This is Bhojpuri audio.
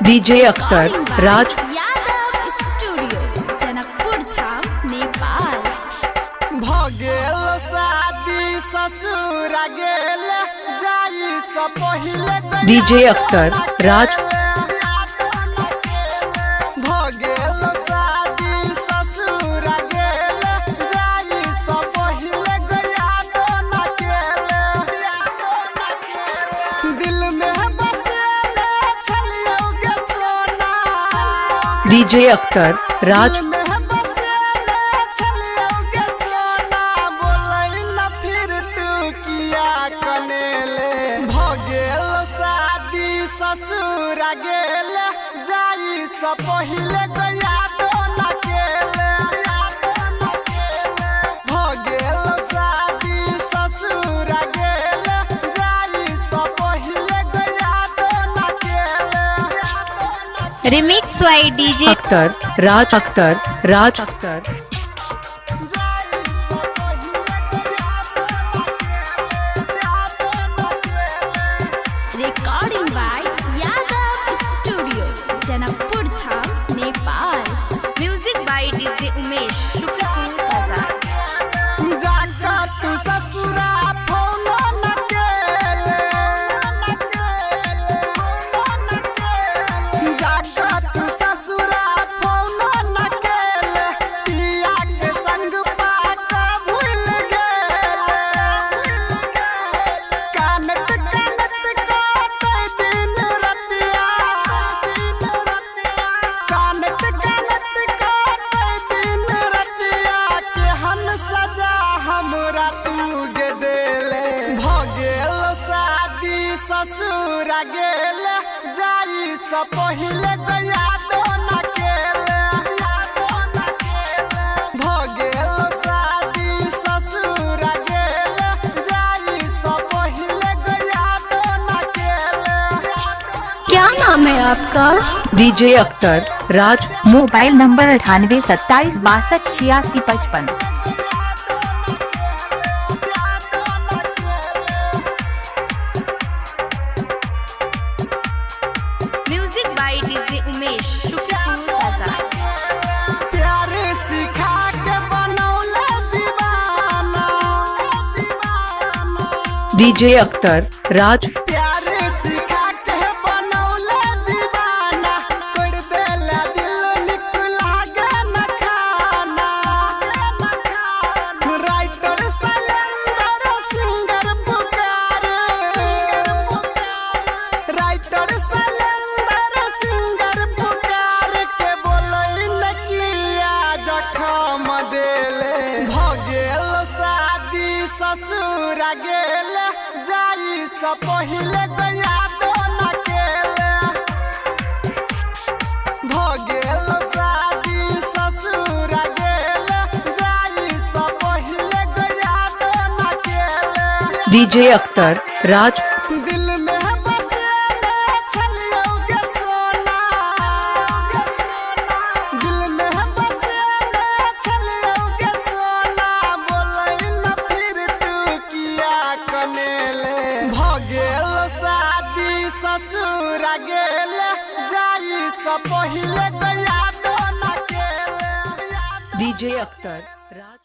डीजे अख्तर राज यादव स्टूडियो जनकपुर धाम नेपाल। भगेल शादी ससुर गेल जाई स पहिले डीजे अख्तर राज भगेल शादी ससुर गेल जाई स पहिले गया तो न केले दिल में बसेले छलियोगे सोना डीजे अख्तर राज ससुर गेल जाई स पहिले गया तो न केले भगेल शादी ससुर गेल जाई स पहिले गया तो न केले। Remix by DJ Akhtar Raj Akhtar Raj Akhtar recording by Yadav studio Janakpur Dham Nepal. Music by DJ Umesh Shukrapur Bazar. जाका तू ससुरा फोन न केले जाका तू ससुरा फोन न केले पिया के संग पाका भूल गेले कानत कानत काटे दिन रतिया कानत कानत काटे दिन रतिया के हम सजा हमरा तू गे देले भगेल शादी ससुर गेल जाई स पहिले गया तो न केले भगेल शादी ससुर गेल जाई स पहिले गया तो न केले। क्या नाम है आपका? DJ Akhtar Raj mobile number 9827628655। Music by DJ Umesh Shukrapur Bazar. प्यार सिखा के बनौले दीवाना डीजे अख्तर राज प्यार सिखा के बनौले दीवाना कर देला दिल निकला गे न खाना राइटर सलेंदर सिंगर पुकारे राइटर सलेंदर सिंगर पुकार के बोलई न किया जखम देले भगेल शादी ससुर गेल जाई स पहिले गया तो न केले भगेल शादी ससुर गेल जाई स पहिले गया तो न केले डीजे अख्तर राज दिल में बसेले छलियोगे सोना दिल में बसेले छलियोगे सोना बोलई न फिर तू किया कनेले भगेल शादी ससुर गेल जाई स पहिले गया तो न केले। डीजे अख्तर राज।